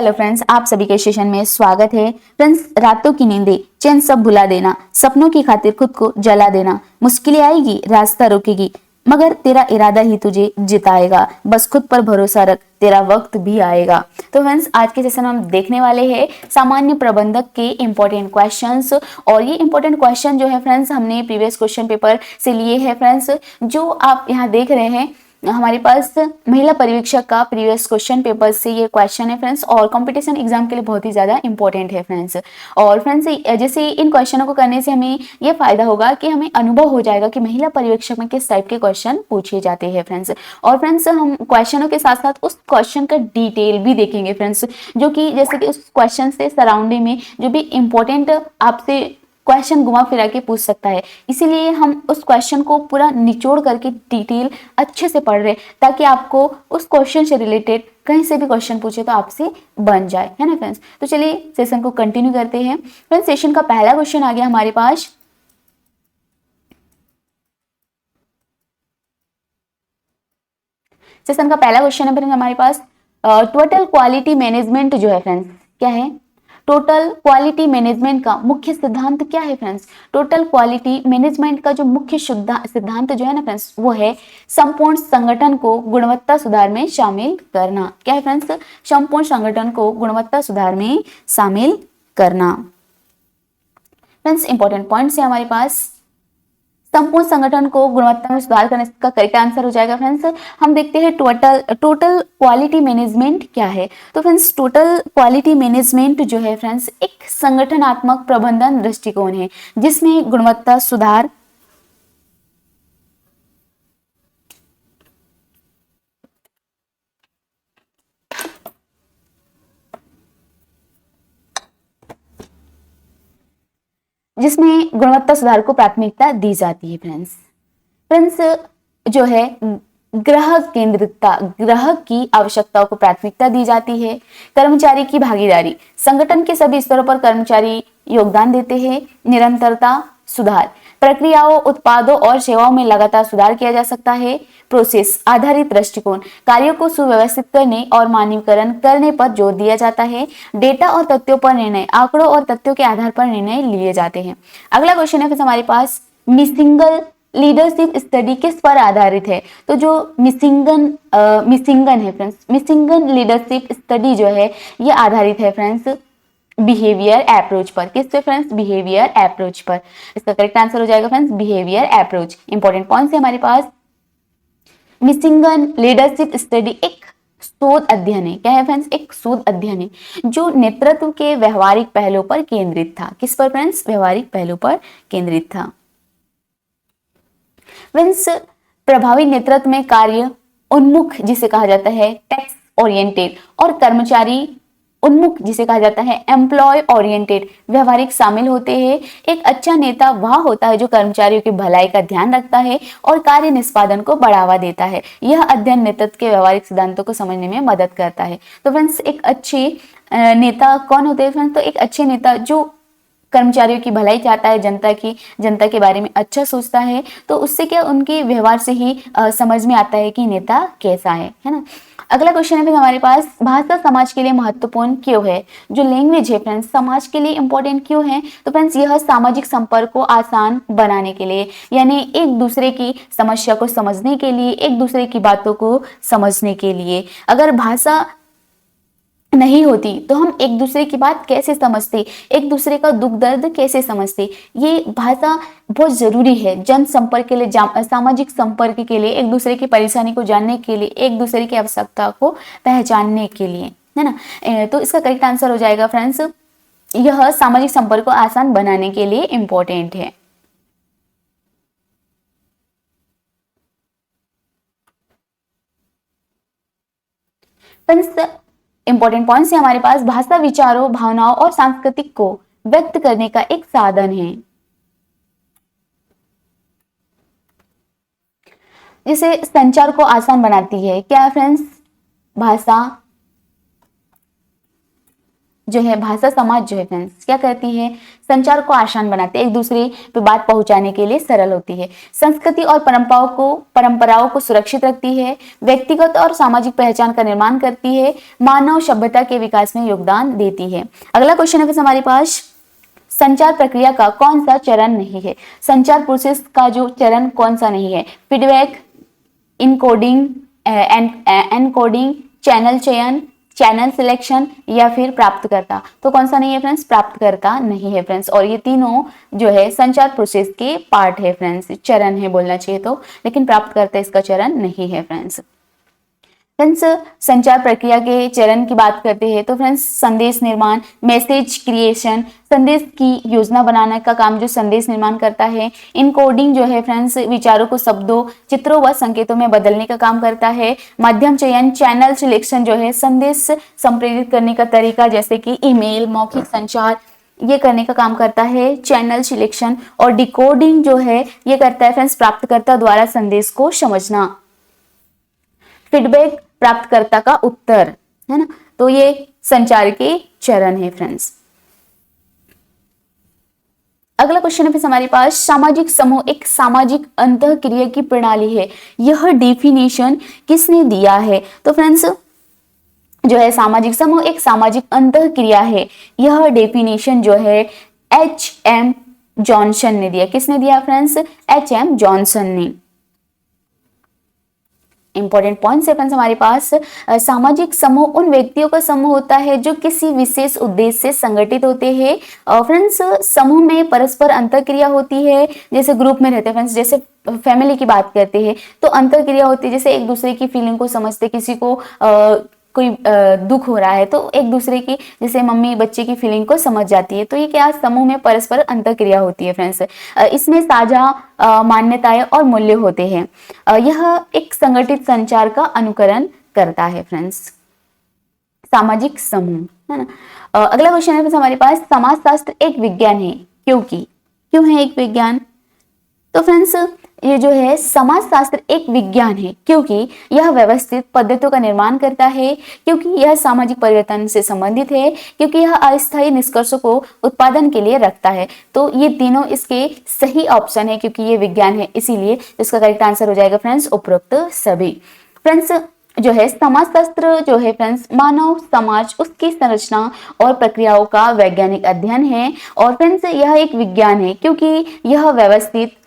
Hello friends, आप सभी के सेशन में स्वागत है। फ्रेंड्स, रातों की नींदें चैन सब भुला देना, सपनों की खातिर खुद को जला देना, मुश्किलें आएगी रास्ता रोकेगी, मगर तेरा इरादा ही तुझे जिताएगा। बस खुद पर भरोसा रख, तेरा वक्त भी आएगा। तो फ्रेंड्स, आज के सेशन में हम देखने वाले हैं सामान्य प्रबंधक के इंपॉर्टेंट क्वेश्चंस। और ये इंपॉर्टेंट क्वेश्चन जो है फ्रेंड्स, हमने प्रीवियस क्वेश्चन पेपर से लिए हैं। फ्रेंड्स, जो आप यहाँ देख रहे हैं हमारे पास महिला पर्यवेक्षक का प्रीवियस क्वेश्चन पेपर से ये क्वेश्चन है फ्रेंड्स, और कंपटीशन एग्जाम के लिए बहुत ही ज्यादा इंपॉर्टेंट है फ्रेंड्स। और फ्रेंड्स, जैसे इन क्वेश्चनों को करने से हमें ये फायदा होगा कि हमें अनुभव हो जाएगा कि महिला पर्यवेक्षक में किस टाइप के क्वेश्चन पूछे जाते हैं फ्रेंड्स। और फ्रेंड्स, हम क्वेश्चनों के साथ साथ उस क्वेश्चन का डिटेल भी देखेंगे फ्रेंड्स, जो कि जैसे कि उस क्वेश्चन से सराउंडिंग में जो भी इंपॉर्टेंट आपसे क्वेश्चन घुमा फिरा के पूछ सकता है, इसीलिए हम उस क्वेश्चन को पूरा निचोड़ करके डिटेल अच्छे से पढ़ रहे, ताकि आपको उस क्वेश्चन से रिलेटेड कहीं से भी क्वेश्चन पूछे तो आपसे बन जाए, है ना फ्रेंड्स। तो चलिए सेशन को कंटिन्यू करते हैं। फ्रेंड्स, सेशन का पहला क्वेश्चन आ गया हमारे पास। सेशन का पहला क्वेश्चन है फ्रेंड्स हमारे पास, टोटल क्वालिटी मैनेजमेंट जो है फ्रेंड्स क्या है? टोटल क्वालिटी मैनेजमेंट का मुख्य सिद्धांत क्या है फ्रेंड्स? टोटल क्वालिटी मैनेजमेंट का जो मुख्य सिद्धांत जो है ना फ्रेंड्स, वो है संपूर्ण संगठन को गुणवत्ता सुधार में शामिल करना। क्या है फ्रेंड्स? संपूर्ण संगठन को गुणवत्ता सुधार में शामिल करना। फ्रेंड्स, इंपॉर्टेंट पॉइंट्स है हमारे पास। संपूर्ण संगठन को गुणवत्ता में सुधार करने का करेक्ट आंसर हो जाएगा फ्रेंड्स। हम देखते हैं टोटल क्वालिटी मैनेजमेंट क्या है। तो फ्रेंड्स, टोटल क्वालिटी मैनेजमेंट जो है फ्रेंड्स, एक संगठनात्मक प्रबंधन दृष्टिकोण है जिसमें गुणवत्ता सुधार को प्राथमिकता दी जाती है फ्रेंड्स। फ्रेंड्स, जो है ग्राहक की आवश्यकताओं को प्राथमिकता दी जाती है। कर्मचारी की भागीदारी, संगठन के सभी स्तरों पर कर्मचारी योगदान देते हैं। निरंतरता सुधार, प्रक्रियाओं, उत्पादों और सेवाओं में लगातार सुधार किया जा सकता है। प्रोसेस आधारित दृष्टिकोण, कार्यों को सुव्यवस्थित करने और मानकीकरण करने पर जोर दिया जाता है। डेटा और तथ्यों पर निर्णय, आंकड़ों और तथ्यों के आधार पर निर्णय लिए जाते हैं। अगला क्वेश्चन है फिर हमारे पास, मिसिंगल लीडरशिप स्टडी किस पर आधारित है? तो जो मिसिंगन है फ्रेंड्स, मिसिंगन लीडरशिप स्टडी जो है ये आधारित है फ्रेंड्स बिहेवियर अप्रोच पर। किस पे फ्रेंड्स? बिहेवियर अप्रोच पर। इसका करेक्ट आंसर हो जाएगा friends behaviour approach. Important points है हमारे पास। मिसिंगन लीडरशिप स्टडी एक शोध अध्ययन है। क्या है फ्रेंड्स? एक शोध अध्ययन है जो नेतृत्व के व्यवहारिक पहलुओं पर केंद्रित था। किस पर फ्रेंड्स? व्यवहारिक पहलुओं पर केंद्रित था। फ्रेंड्स, प्रभावी नेतृत्व में कार्य उन्मुख जिसे कहा जाता है टैक्स ओरिएंटेड, और कर्मचारी उन्मुख जिसे कहा जाता है एम्प्लॉय ओरिएंटेड व्यवहारिक शामिल होते हैं। एक अच्छा नेता वह होता है जो कर्मचारियों की भलाई का ध्यान रखता है और कार्य निष्पादन को बढ़ावा देता है। यह अध्ययन नेतृत्व के व्यवहारिक सिद्धांतों को समझने में मदद करता है। तो फ्रेंड्स, एक अच्छे नेता कौन होते हैं फ्रेंड्स? तो एक अच्छे नेता जो कर्मचारियों की भलाई चाहता है, जनता के बारे में अच्छा सोचता है, तो उससे क्या उनके व्यवहार से ही समझ में आता है कि नेता कैसा है ना। अगला क्वेश्चन है फिर हमारे पास, भाषा समाज के लिए महत्वपूर्ण क्यों है? जो लैंग्वेज है फ्रेंड्स समाज के लिए इंपॉर्टेंट क्यों है? तो फ्रेंड्स, यह सामाजिक संपर्क को आसान बनाने के लिए, यानी एक दूसरे की समस्या को समझने के लिए, एक दूसरे की बातों को समझने के लिए। अगर भाषा नहीं होती तो हम एक दूसरे की बात कैसे समझते, एक दूसरे का दुख दर्द कैसे समझते? ये भाषा बहुत जरूरी है जन संपर्क के लिए, सामाजिक संपर्क के लिए, एक दूसरे की परेशानी को जानने के लिए, एक दूसरे की आवश्यकता को पहचानने के लिए, है ना। तो इसका करेक्ट आंसर हो जाएगा फ्रेंड्स, यह सामाजिक संपर्क को आसान बनाने के लिए इंपॉर्टेंट है। फ्रेंड्स, इंपॉर्टेंट पॉइंट्स है हमारे पास, भाषा विचारों, भावनाओं और सांस्कृतिक को व्यक्त करने का एक साधन है। जिसे संचार को आसान बनाती है। क्या है फ्रेंड्स? भाषा जो है भाषा समाज जो है फ्रेंड्स क्या करती है, संचार को आसान बनाते हैं, एक दूसरे पे बात पहुंचाने के लिए सरल होती है। संस्कृति और परंपराओं को सुरक्षित रखती है, व्यक्तिगत और सामाजिक पहचान का निर्माण करती है, मानव सभ्यता के विकास में योगदान देती है। अगला क्वेश्चन है हमारे पास, संचार प्रक्रिया का कौन सा चरण नहीं है? संचार प्रोसेस का जो चरण कौन सा नहीं है? फीडबैक, इनकोडिंग, एनकोडिंग, चैनल चयन, चैनल सिलेक्शन या फिर प्राप्तकर्ता। तो कौन सा नहीं है फ्रेंड्स? प्राप्तकर्ता नहीं है फ्रेंड्स। और ये तीनों जो है संचार प्रोसेस के पार्ट है फ्रेंड्स, चरण है बोलना चाहिए तो, लेकिन प्राप्तकर्ता इसका चरण नहीं है फ्रेंड्स। फ्रेंड्स संचार प्रक्रिया के चरण की बात करते हैं तो फ्रेंड्स संदेश निर्माण, मैसेज क्रिएशन, संदेश की योजना बनाने का काम जो संदेश निर्माण करता है। इनकोडिंग जो है फ्रेंड्स विचारों को शब्दों, चित्रों व संकेतों में बदलने का काम करता है। माध्यम चयन, चैनल सिलेक्शन जो है संदेश संप्रेरित करने का तरीका जैसे कि ईमेल, मौखिक संचार, ये करने का काम करता है चैनल सिलेक्शन। और डिकोडिंग जो है ये करता है फ्रेंड्स प्राप्तकर्ता द्वारा संदेश को समझना। फीडबैक प्राप्तकर्ता का उत्तर, है ना। तो ये संचार के चरण है फ्रेंड्स। अगला क्वेश्चन है फिर हमारे पास, सामाजिक समूह एक सामाजिक अंतःक्रिया की प्रणाली है, यह डेफिनेशन किसने दिया है? तो फ्रेंड्स जो है सामाजिक समूह एक सामाजिक अंतःक्रिया है, यह डेफिनेशन जो है H.M. जॉनसन ने दिया। किसने दिया फ्रेंड्स? H.M. जॉनसन ने। इंपॉर्टेंट पॉइंट्स है फ्रेंड्स हमारे पास, सामाजिक समूह उन व्यक्तियों का समूह होता है जो किसी विशेष उद्देश्य से संगठित होते हैं। फ्रेंड्स समूह में परस्पर अंतःक्रिया होती है, जैसे ग्रुप में रहते हैं फ्रेंड्स, जैसे फैमिली की बात करते हैं तो अंतःक्रिया होती है, जैसे एक दूसरे की फीलिंग को समझते, किसी को कोई दुख हो रहा है तो एक दूसरे की, जैसे मम्मी बच्चे की फीलिंग को समझ जाती है, तो ये क्या समूह में परस्पर अंतःक्रिया होती है फ्रेंड्स। इसमें साझा मान्यताएं और मूल्य होते हैं। यह एक संगठित संचार का अनुकरण करता है फ्रेंड्स, सामाजिक समूह, है ना। अगला क्वेश्चन है हमारे पास, समाजशास्त्र एक विज्ञान है क्योंकि, क्यों है एक विज्ञान? तो फ्रेंड्स ये जो है समाजशास्त्र एक विज्ञान है क्योंकि यह व्यवस्थित पद्धतियों का निर्माण करता है, क्योंकि यह सामाजिक परिवर्तन से संबंधित है, क्योंकि यह अस्थायी निष्कर्षों को उत्पादन के लिए रखता है। तो ये तीनों इसके सही ऑप्शन है, क्योंकि ये विज्ञान है, इसीलिए इसका करेक्ट आंसर हो जाएगा फ्रेंड्स उपरोक्त सभी। फ्रेंड्स जो है समाजशास्त्र जो है फ्रेंड्स मानव समाज, उसकी संरचना और प्रक्रियाओं का वैज्ञानिक अध्ययन है। और फ्रेंड्स यह एक विज्ञान है क्योंकि यह व्यवस्थित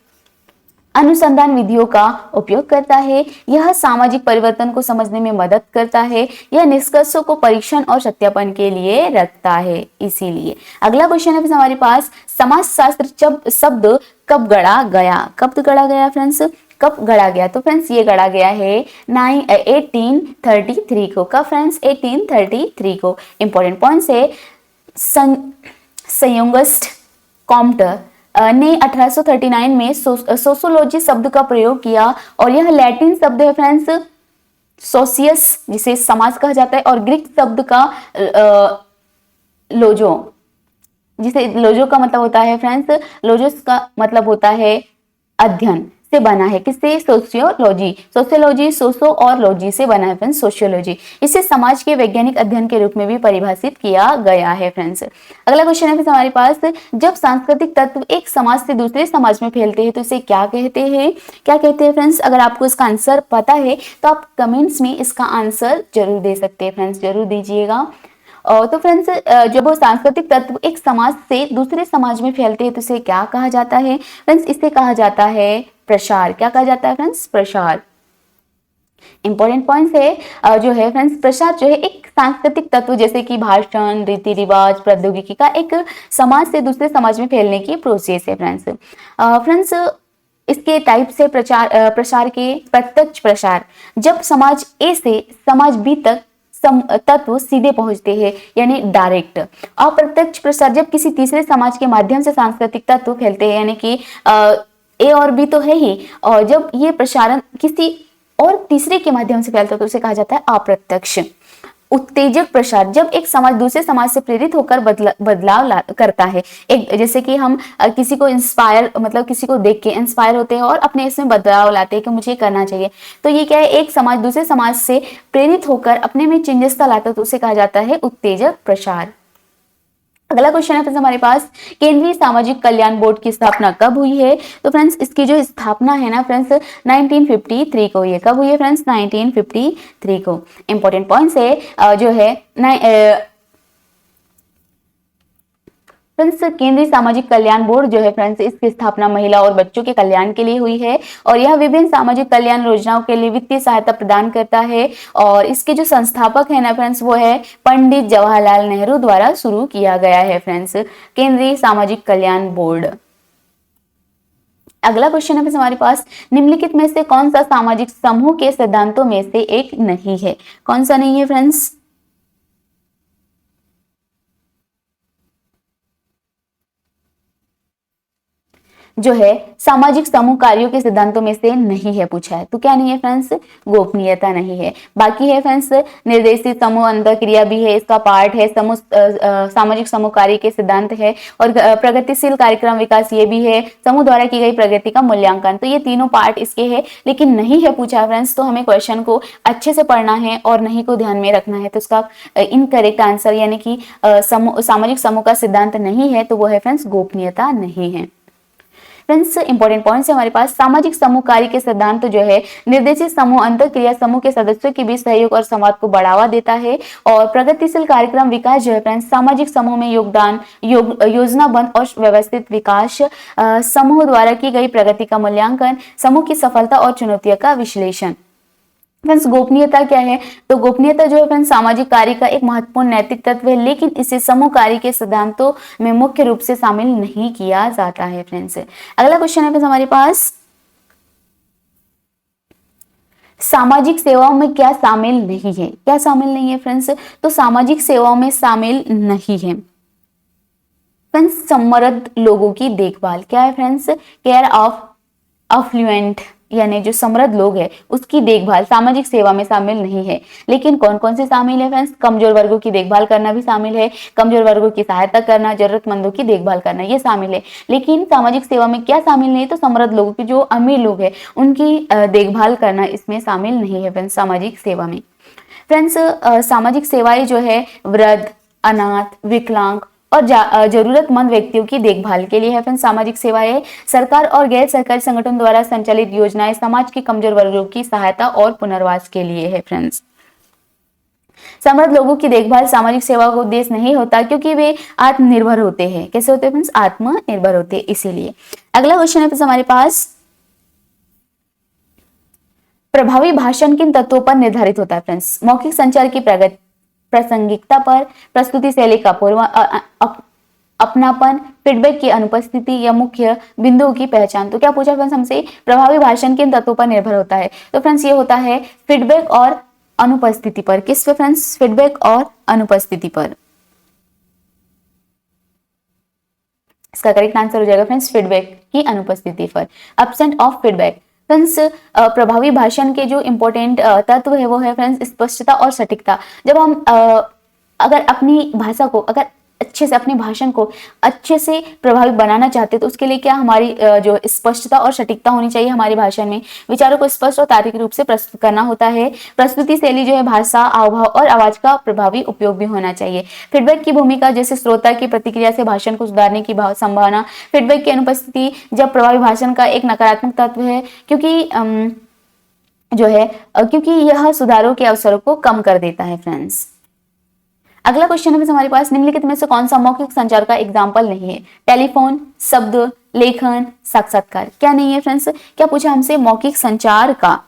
अनुसंधान विधियों का उपयोग करता है, यह सामाजिक परिवर्तन को समझने में मदद करता है, यह निष्कर्षों को परीक्षण और सत्यापन के लिए रखता है, इसीलिए। अगला क्वेश्चन है हमारे पास, समाजशास्त्र शब्द कब गढ़ा गया? कब गढ़ा गया फ्रेंड्स? कब गढ़ा गया? तो फ्रेंड्स ये गढ़ा गया है 1833 को। कब फ्रेंड्स? 1833 को। इंपॉर्टेंट पॉइंट्स है, संयोगस्ट कॉम्ट ने 1839 में सोशियोलॉजी शब्द का प्रयोग किया, और यह लैटिन शब्द है फ्रेंड्स सोशियस, जिसे समाज कहा जाता है, और ग्रीक शब्द का लोजो, जिसे लोजो का मतलब होता है फ्रेंड्स, लोजोस का मतलब होता है अध्ययन, से बना है। किससे? सोशियोलॉजी। सोशियोलॉजी सोशो और लॉजी से बना है फ्रेंड्स, सोशियोलॉजी। इसे समाज के वैज्ञानिक अध्ययन के रूप में भी परिभाषित किया गया है फ्रेंड्स। अगला क्वेश्चन है हमारे पास, जब सांस्कृतिक तत्व एक समाज से दूसरे समाज में फैलते हैं तो इसे क्या कहते हैं? क्या कहते हैं फ्रेंड्स? अगर आपको इसका आंसर पता है तो आप कमेंट्स में इसका आंसर जरूर दे सकते हैं फ्रेंड्स, जरूर दीजिएगा। तो फ्रेंड्स जब वो सांस्कृतिक तत्व एक समाज से दूसरे समाज में फैलते हैं तो इसे क्या कहा जाता है फ्रेंड्स? इसे कहा जाता है प्रसार। क्या कहा जाता है फ्रेंड्स? प्रसार। इंपॉर्टेंट पॉइंट्स है जो है फ्रेंड्स, प्रसार जो है एक सांस्कृतिक तत्व जैसे कि भाषण, रीति रिवाज, प्रौद्योगिकी का एक समाज से दूसरे समाज में फैलने की प्रोसेस है फ्रेंड्स। फ्रेंड्स इसके टाइप से प्रसार के प्रत्यक्ष प्रसार, जब समाज ए से समाज बी तक तत्व सीधे पहुंचते हैं, यानी डायरेक्ट। अप्रत्यक्ष प्रसार, जब किसी तीसरे समाज के माध्यम से सांस्कृतिक तत्व फैलते हैं, यानी कि ए और बी तो है ही, और जब ये प्रसारण किसी और तीसरे के माध्यम से फैलता है तो उसे कहा जाता है अप्रत्यक्ष। उत्तेजक प्रसार, जब एक समाज दूसरे समाज से प्रेरित होकर बदलाव करता है, एक जैसे कि हम किसी को इंस्पायर, मतलब किसी को देख के इंस्पायर होते हैं और अपने इसमें बदलाव लाते हैं कि मुझे ये करना चाहिए, तो ये क्या है, एक समाज दूसरे समाज से प्रेरित होकर अपने में चेंजेस लाता है तो उसे कहा जाता है उत्तेजक प्रसार। अगला क्वेश्चन है फ्रेंड्स हमारे पास, केंद्रीय सामाजिक कल्याण बोर्ड की स्थापना कब हुई है? तो फ्रेंड्स इसकी जो स्थापना है ना फ्रेंड्स 1953 को हुई है। कब हुई है फ्रेंड्स? 1953 को। इंपॉर्टेंट पॉइंट्स है जो है फ्रेंड्स, केंद्रीय सामाजिक कल्याण बोर्ड जो है फ्रेंड्स, इसकी स्थापना महिला और बच्चों के कल्याण के लिए हुई है और यह विभिन्न सामाजिक कल्याण योजनाओं के लिए वित्तीय सहायता प्रदान करता है। और इसके जो संस्थापक है ना फ्रेंड्स, वो है पंडित जवाहरलाल नेहरू द्वारा शुरू किया गया है फ्रेंड्स, केंद्रीय सामाजिक कल्याण बोर्ड। अगला क्वेश्चन है फ्रेंड्स हमारे पास, निम्नलिखित में से कौन सा सामाजिक समूह के सिद्धांतों में से एक नहीं है? कौन सा नहीं है फ्रेंड्स? जो है सामाजिक समूह कार्यों के सिद्धांतों में से नहीं है पूछा है। तो क्या नहीं है फ्रेंड्स? गोपनीयता नहीं है। बाकी है फ्रेंड्स, निर्देशित समूह अंतःक्रिया भी है, इसका पार्ट है। समूह सामाजिक समूह कार्य के सिद्धांत है और प्रगतिशील कार्यक्रम विकास ये भी है। समूह द्वारा की गई प्रगति का मूल्यांकन, तो ये तीनों पार्ट इसके है, लेकिन नहीं है पूछा है फ्रेंड्स। तो हमें क्वेश्चन को अच्छे से पढ़ना है और नहीं को ध्यान में रखना है। तो इसका इनकरेक्ट आंसर यानी कि सामाजिक समूह का सिद्धांत नहीं है, तो वो है फ्रेंड्स गोपनीयता नहीं है। फ्रेंड्स इंपॉर्टेंट पॉइंट्स है हमारे पास, सामाजिक समूह कार्य के सिद्धांत तो जो है निर्देशित समूह अंतःक्रिया समूह के सदस्यों के बीच सहयोग और संवाद को बढ़ावा देता है और प्रगतिशील कार्यक्रम विकास जो है फ्रेंड्स, सामाजिक समूह में योगदान योजनाबद्ध और व्यवस्थित विकास, समूह द्वारा की गई प्रगति का मूल्यांकन, समूह की सफलता और चुनौतियों का विश्लेषण। फ्रेंड्स गोपनीयता क्या है? तो गोपनीयता जो है फ्रेंड्स सामाजिक कार्य का एक महत्वपूर्ण नैतिक तत्व है, लेकिन इसे समूह कार्य के सिद्धांतों में मुख्य रूप से शामिल नहीं किया जाता है फ्रेंड्स। अगला क्वेश्चन है फ्रेंड्स हमारे पास, सामाजिक सेवाओं में क्या शामिल नहीं है? क्या शामिल नहीं है फ्रेंड्स? तो सामाजिक सेवाओं में शामिल नहीं है फ्रेंड्स समृद्ध लोगों की देखभाल। क्या है फ्रेंड्स? केयर ऑफ अफ्लुएंट यानी जो समृद्ध लोग है उसकी देखभाल सामाजिक सेवा में शामिल नहीं है। लेकिन कौन कौन से शामिल है फ्रेंड्स? कमजोर वर्गों की देखभाल करना भी शामिल है, कमजोर वर्गों की सहायता करना, जरूरतमंदों की देखभाल करना, ये शामिल है। लेकिन सामाजिक सेवा में क्या शामिल नहीं है? तो समृद्ध लोगों की, जो अमीर लोग हैं उनकी देखभाल करना इसमें शामिल नहीं है फ्रेंड्स सामाजिक सेवा में। फ्रेंड्स सामाजिक सेवाएं जो है वृद्ध, अनाथ, विकलांग और जरूरतमंद व्यक्तियों की देखभाल के लिए है फ्रेंड्स सामाजिक सेवाएं। सरकार और गैर सरकारी संगठन द्वारा संचालित योजनाएं समाज के कमजोर वर्गों की सहायता और पुनर्वास के लिए है फ्रेंड्स। समृद्ध लोगों की देखभाल सामाजिक सेवा का उद्देश्य नहीं होता, क्योंकि वे आत्मनिर्भर होते हैं। कैसे होते हैं फ्रेंड्स? आत्मनिर्भर होते हैं, इसीलिए। अगला क्वेश्चन है फ्रेंड्स हमारे पास, प्रभावी भाषण किन तत्वों पर निर्धारित होता है फ्रेंड्स? मौखिक संचार की प्रगति, प्रासंगिकता पर, प्रस्तुति शैली का पूर्व अपनापन, फीडबैक की अनुपस्थिति या मुख्य बिंदुओं की पहचान। तो क्या पूछा फ्रेंड्स हमसे? प्रभावी भाषण किन तत्वों पर निर्भर होता है? तो फ्रेंड्स ये होता है फीडबैक और अनुपस्थिति पर। किस पे फ्रेंड्स? फीडबैक और अनुपस्थिति पर। इसका करेक्ट आंसर हो जाएगा फ्रेंड्स फीडबैक की अनुपस्थिति पर, एब्सेंट ऑफ फीडबैक। फ्रेंड्स प्रभावी भाषण के जो इंपॉर्टेंट तत्व है वो है फ्रेंड्स स्पष्टता और सटीकता। जब हम अगर अपनी भाषा को, अगर अच्छे से अपने भाषण को अच्छे से प्रभावी बनाना चाहते हैं तो उसके लिए क्या हमारी जो स्पष्टता और सटीकता होनी चाहिए हमारी भाषण में। विचारों को स्पष्ट और तार्किक रूप से प्रस्तुत करना होता है। प्रस्तुति शैली जो है भाषा, हावभाव और आवाज का प्रभावी उपयोग भी होना चाहिए। फीडबैक की भूमिका, जैसे श्रोता की प्रतिक्रिया से भाषण को सुधारने की संभावना। फीडबैक की अनुपस्थिति, जब प्रभावी भाषण का एक नकारात्मक तत्व है, क्योंकि यह सुधारों के अवसरों को कम कर देता है फ्रेंड्स। अगला क्वेश्चन है हमारे पास, निम्नलिखित में से कौन सा मौखिक संचार का एग्जाम्पल नहीं है? टेलीफोन, शब्द लेखन, साक्षात्कार। क्या नहीं है फ्रेंड्स? क्या पूछा हमसे? मौखिक संचार का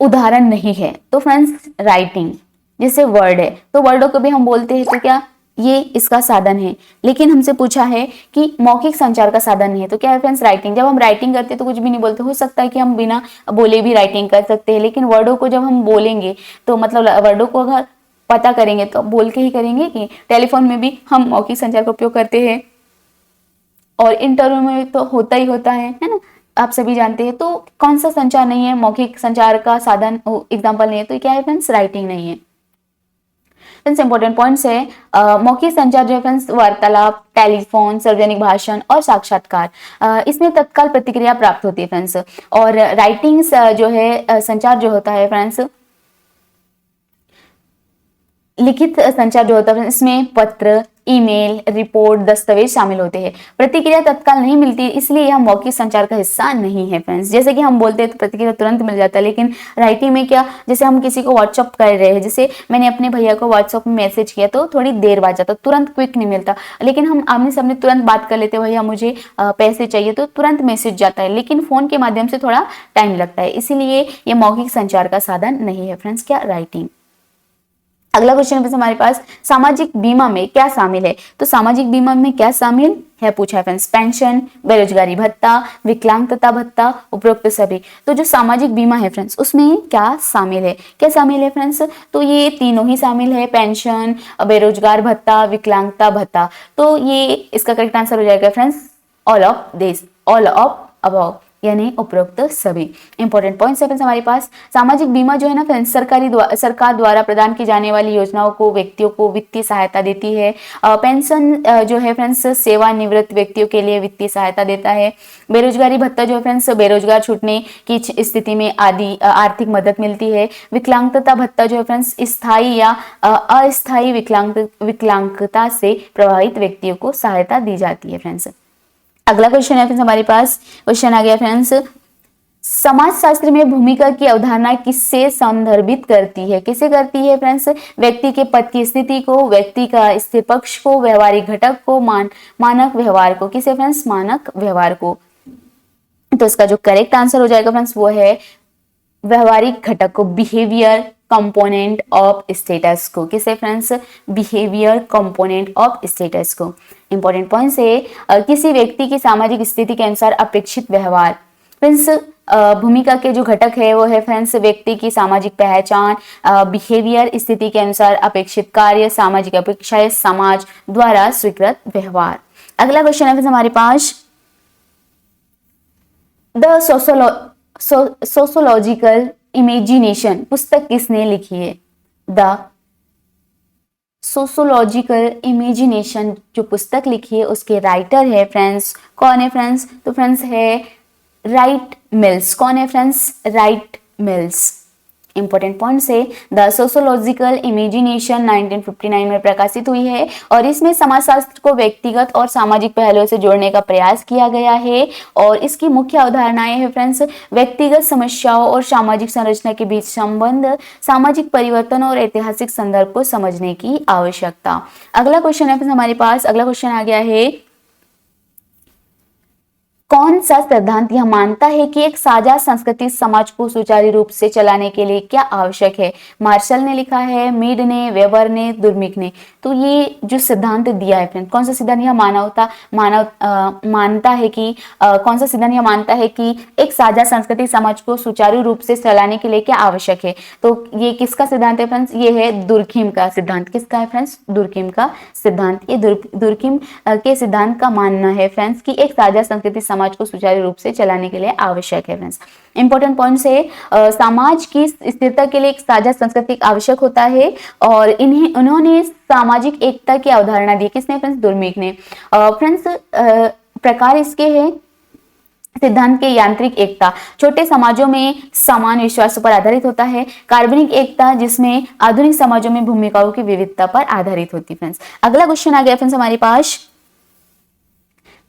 उदाहरण नहीं है। तो फ्रेंड्स राइटिंग, जैसे वर्ड है तो वर्डों को भी हम बोलते हैं, तो क्या ये इसका साधन है। लेकिन हमसे पूछा है कि मौखिक संचार का साधन नहीं है, तो क्या है फ्रेंड्स? राइटिंग। जब हम राइटिंग करते हैं तो कुछ भी नहीं बोलते, हो सकता है कि हम बिना बोले भी राइटिंग कर सकते हैं, लेकिन वर्डों को जब हम बोलेंगे तो मतलब वर्डों को अगर पता करेंगे तो बोल के ही करेंगे। कि टेलीफोन में भी हम मौखिक संचार का उपयोग करते हैं और इंटरव्यू में तो होता ही होता है ना, आप सभी जानते हैं। तो कौन सा संचार नहीं है, मौखिक संचार का साधन एग्जाम्पल नहीं है? तो क्या है फ्रेंड्स? राइटिंग नहीं है। फ्रेंड्स इंपॉर्टेंट पॉइंट्स है, मौखिक संचार जो है फ्रेंड्स वार्तालाप, टेलीफोन, सार्वजनिक भाषण और साक्षात्कार, इसमें तत्काल प्रतिक्रिया प्राप्त होती है फ्रेंड्स। और राइटिंग्स जो है संचार जो होता है फ्रेंड्स, लिखित संचार जो होता है इसमें पत्र, ईमेल, रिपोर्ट, दस्तावेज शामिल होते हैं। प्रतिक्रिया तत्काल नहीं मिलती, इसलिए यह मौखिक संचार का हिस्सा नहीं है फ्रेंड्स। जैसे कि हम बोलते हैं तो प्रतिक्रिया तुरंत मिल जाता है, लेकिन राइटिंग में क्या, जैसे हम किसी को व्हाट्सअप कर रहे हैं, जैसे मैंने अपने भैया को व्हाट्सअप में मैसेज किया तो थोड़ी देर बाद जाता, तुरंत क्विक नहीं मिलता। लेकिन हम आमने सामने तुरंत बात कर लेते, भैया मुझे पैसे चाहिए, तो तुरंत मैसेज जाता है। लेकिन फोन के माध्यम से थोड़ा टाइम लगता है, इसीलिए यह मौखिक संचार का साधन नहीं है फ्रेंड्स, क्या, राइटिंग। अगला क्वेश्चन है हमारे पास, सामाजिक बीमा में क्या शामिल है? तो सामाजिक बीमा में क्या शामिल है पूछा है फ्रेंड्स, पेंशन, बेरोजगारी भत्ता, विकलांगता भत्ता, उपरोक्त सभी। तो जो सामाजिक बीमा है फ्रेंड्स उसमें क्या शामिल है, क्या शामिल है फ्रेंड्स? तो ये तीनों ही शामिल है, पेंशन, बेरोजगार भत्ता, विकलांगता भत्ता। तो ये इसका करेक्ट आंसर हो जाएगा friends all of this, all of above, यानी उपरोक्त सभी। इंपॉर्टेंट पॉइंट्स है हमारे पास, सामाजिक बीमा जो है ना फ्रेंड्स सरकार द्वारा प्रदान की जाने वाली योजनाओं को व्यक्तियों को वित्तीय सहायता देती है। पेंशन जो है फ्रेंड्स सेवानिवृत्त व्यक्तियों के लिए वित्तीय सहायता देता है। बेरोजगारी भत्ता जो है फ्रेंड्स बेरोजगार छूटने की स्थिति में आदि आर्थिक मदद मिलती है। विकलांगता भत्ता जो है फ्रेंड्स स्थायी या अस्थायी विकलांगता से प्रभावित व्यक्तियों को सहायता दी जाती है फ्रेंड्स। अगला क्वेश्चन है फ्रेंड्स हमारे पास, क्वेश्चन आ गया फ्रेंड्स, समाजशास्त्र में भूमिका की अवधारणा किससे संदर्भित करती है? किसे करती है फ्रेंड्स? व्यक्ति के पद की स्थिति को, व्यक्ति का स्थिर पक्ष को, व्यवहारिक घटक को, मानक व्यवहार को। किसे फ्रेंड्स? मानक व्यवहार को। तो इसका जो करेक्ट आंसर हो जाएगा फ्रेंड्स वो है व्यवहारिक घटक को, बिहेवियर कंपोनेंट ऑफ स्टेटस को। किसे friends? Behaviour component of status को। इंपॉर्टेंट पॉइंट है किसी व्यक्ति की सामाजिक स्थिति के अनुसार अपेक्षित व्यवहार। फ्रेंड्स भूमिका के जो घटक है वो है फ्रेंड्स व्यक्ति की सामाजिक पहचान, बिहेवियर स्थिति के अनुसार अपेक्षित कार्य, सामाजिक अपेक्षाएं, समाज द्वारा स्वीकृत व्यवहार। अगला क्वेश्चन है फ्रेंड्स हमारे पास, द सोशोलॉजिकल इमेजिनेशन पुस्तक किसने लिखी है? द सोशोलॉजिकल इमेजिनेशन जो पुस्तक लिखी है उसके राइटर है फ्रेंड्स, कौन है फ्रेंड्स? तो फ्रेंड्स है राइट मिल्स। कौन है friends? Right mills. Important point से द सोशोलॉजिकल इमेजिनेशन 1959 में प्रकाशित हुई है और इसमें समाजशास्त्र को व्यक्तिगत और सामाजिक पहलुओं से जोड़ने का प्रयास किया गया है। और इसकी मुख्य अवधारणाएं हैं फ्रेंड्स, व्यक्तिगत समस्याओं और सामाजिक संरचना के बीच संबंध, सामाजिक परिवर्तन और ऐतिहासिक संदर्भ को समझने की आवश्यकता। अगला क्वेश्चन है हमारे पास, अगला क्वेश्चन आ गया है, कौन सा सिद्धांत यह मानता है कि एक साझा सांस्कृतिक समाज को सुचारू रूप से चलाने के लिए क्या आवश्यक है? मार्शल ने लिखा है, मीड ने, वेबर ने, दुर्मिक ने। तो ये जो सिद्धांत दिया है फ्रेंड, कौन सा सिद्धांत यह मानता है कि कौन सा सिद्धांत यह मानता है कि एक साझा सांस्कृतिक समाज को सुचारू रूप से चलाने के लिए क्या आवश्यक है? तो ये किसका सिद्धांत है फ्रेंड्स? ये है दुर्खिम का सिद्धांत। किसका है फ्रेंड्स? दुर्खिम का सिद्धांत। ये दुर्खिम के सिद्धांत का मानना है फ्रेंड्स कि एक साझा सांस्कृतिक समाज को सुचारू रूप से चलाने के लिए आवश्यक है फ्रेंड्स। इंपॉर्टेंट पॉइंट है समाज की स्थिरता के लिए एक साझा संस्कृति आवश्यक होता है और उन्होंने सामाजिक एकता की अवधारणा दी। किसने फ्रेंड्स? दुर्मिक ने। फ्रेंड्स प्रकार इसके हैं सिद्धांत के यांत्रिक एकता, छोटे समाजों में समान विश्वासों पर आधारित होता है। कार्बनिक एकता जिसमें आधुनिक समाजों में भूमिकाओं की विविधता पर आधारित होती है फ्रेंड्स। अगला क्वेश्चन आ गया फ्रेंड्स हमारे पास,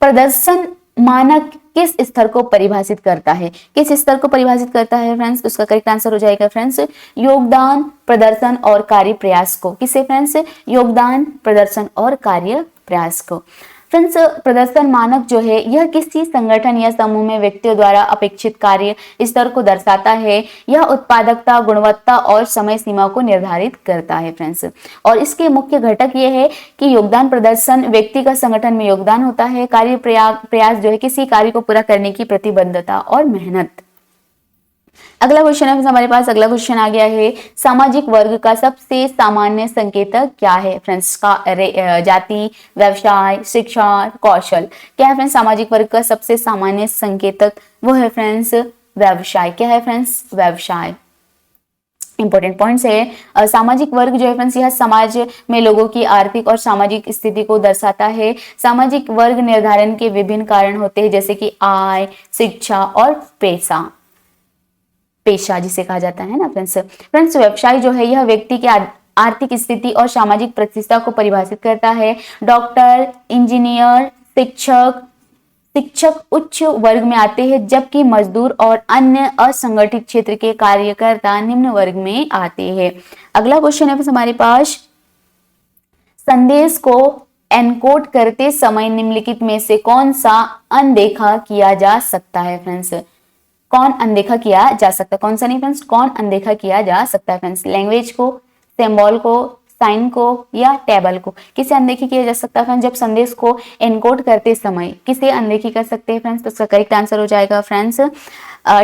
प्रदर्शन मानक किस स्तर को परिभाषित करता है? किस स्तर को परिभाषित करता है फ्रेंड्स? उसका करेक्ट आंसर हो जाएगा फ्रेंड्स योगदान, प्रदर्शन और कार्य प्रयास को। किसे फ्रेंड्स? योगदान, प्रदर्शन और कार्य प्रयास को। फ्रेंड्स प्रदर्शन मानक जो है यह किसी संगठन या समूह में व्यक्तियों द्वारा अपेक्षित कार्य स्तर को दर्शाता है। यह उत्पादकता, गुणवत्ता और समय सीमा को निर्धारित करता है फ्रेंड्स। और इसके मुख्य घटक ये है कि योगदान प्रदर्शन व्यक्ति का संगठन में योगदान होता है। कार्य प्रयास जो है किसी कार्य को पूरा करने की प्रतिबद्धता और मेहनत। अगला क्वेश्चन है हमारे पास, अगला क्वेश्चन आ गया है, सामाजिक वर्ग का सबसे सामान्य संकेतक क्या है फ्रेंड्स? का जाति, व्यवसाय, शिक्षा, कौशल। क्या है फ्रेंड्स सामाजिक वर्ग का सबसे सामान्य संकेतक? वो है फ्रेंड्स व्यवसाय। क्या है फ्रेंड्स? व्यवसाय। इंपॉर्टेंट पॉइंट्स है सामाजिक वर्ग जो है फ्रेंड्स यह समाज में लोगों की आर्थिक और सामाजिक स्थिति को दर्शाता है। सामाजिक वर्ग निर्धारण के विभिन्न कारण होते हैं जैसे कि आय, शिक्षा और पेशा जिसे कहा जाता है ना फ्रेंड्स। व्यवसाय जो है यह व्यक्ति के आर्थिक स्थिति और सामाजिक प्रतिष्ठा को परिभाषित करता है। डॉक्टर, इंजीनियर, शिक्षक उच्च वर्ग में आते हैं, जबकि मजदूर और अन्य असंगठित क्षेत्र के कार्यकर्ता निम्न वर्ग में आते हैं। अगला क्वेश्चन है हमारे पास, संदेश को एनकोड करते समय निम्नलिखित में से कौन सा अनदेखा किया जा सकता है फ्रेंड्स? कौन अनदेखा किया जा सकता है? कौन सा नहीं फ्रेंड्स, कौन अनदेखा किया जा सकता है फ्रेंड्स? लैंग्वेज को, सिंबल को, साइन को या टेबल को? किसे अनदेखी किया जा सकता है फ्रेंड्स? जब संदेश को एनकोड करते समय किसे अनदेखी कर सकते हैं फ्रेंड्स? तो इसका करेक्ट आंसर हो जाएगा फ्रेंड्स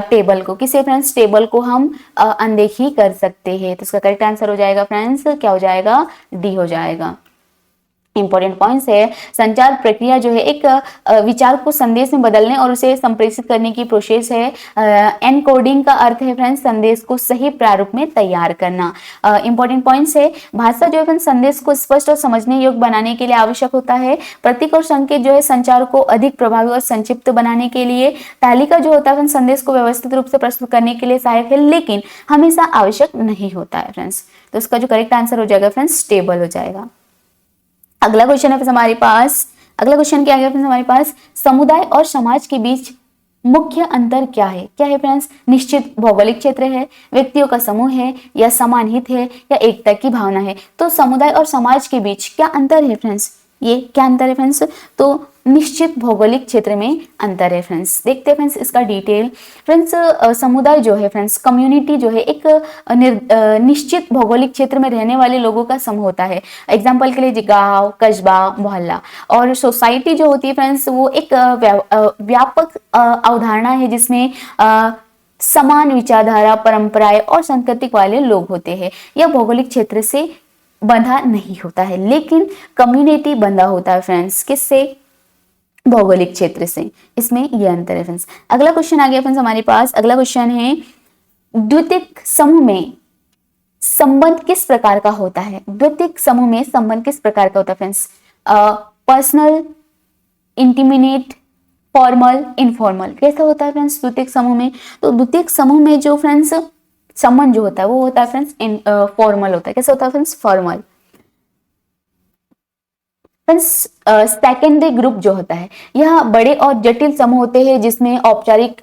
टेबल को। किसे फ्रेंड्स? टेबल को हम अनदेखी कर सकते हैं। तो इसका करेक्ट आंसर हो जाएगा फ्रेंड्स, क्या हो जाएगा? डी हो जाएगा। इंपॉर्टेंट पॉइंट्स है, संचार प्रक्रिया जो है एक विचार को संदेश में बदलने और उसे संप्रेषित करने की प्रोसेस है। एनकोडिंग का अर्थ है फ्रेंड्स संदेश को सही प्रारूप में तैयार करना। इंपॉर्टेंट पॉइंट्स है, भाषा जो है फ्रेंड्स संदेश को स्पष्ट और समझने योग्य बनाने के लिए आवश्यक होता है। प्रतीक और संकेत जो है संचार को अधिक प्रभावी और संक्षिप्त बनाने के लिए। तालिका जो होता है फ्रेंड्स संदेश को व्यवस्थित रूप से प्रस्तुत करने के लिए सहायक है, लेकिन हमेशा आवश्यक नहीं होता है फ्रेंड्स। तो इसका जो करेक्ट आंसर हो जाएगा फ्रेंड्स टेबल हो जाएगा। अगला क्वेश्चन है हमारे पास, अगला क्वेश्चन क्या है हमारे पास, समुदाय और समाज के बीच मुख्य अंतर क्या है? क्या है फ्रेंड्स? निश्चित भौगोलिक क्षेत्र है, व्यक्तियों का समूह है, या समान हित है, या एकता की भावना है? तो समुदाय और समाज के बीच क्या अंतर है फ्रेंड्स? ये क्या अंतर है फ्रेंड्स? तो निश्चित भौगोलिक क्षेत्र में अंतर है फ्रेंड्स। देखते हैं फ्रेंड्स इसका डिटेल। फ्रेंड्स समुदाय जो है फ्रेंड्स, कम्युनिटी जो है एक निश्चित भौगोलिक क्षेत्र में रहने वाले लोगों का समूह होता है। एग्जाम्पल के लिए गांव, कस्बा, मोहल्ला। और सोसाइटी जो होती है फ्रेंड्स वो एक व्यापक अवधारणा है जिसमें समान विचारधारा, परंपराएं और संस्कृति वाले लोग होते हैं। यह भौगोलिक क्षेत्र से बंधा नहीं होता है, लेकिन कम्युनिटी बंधा होता है फ्रेंड्स किससे? भौगोलिक क्षेत्र से। इसमें यह अंतर है फ्रेंड्स। अगला क्वेश्चन आ गया फ्रेंड्स हमारे पास। अगला क्वेश्चन है, द्वितीयक समूह में संबंध किस प्रकार का होता है? द्वितीयक समूह में संबंध किस प्रकार का होता है friends? Personal, intimate, formal, informal. कैसा होता है फ्रेंड्स द्वितीयक समूह में? तो द्वितीयक समूह में जो फ्रेंड्स संबंध जो होता है वो होता है फ्रेंड्स फॉर्मल होता है। कैसे होता है friends? Formal. Friends secondary group जो होता है यह बड़े और जटिल समूह होते हैं जिसमें औपचारिक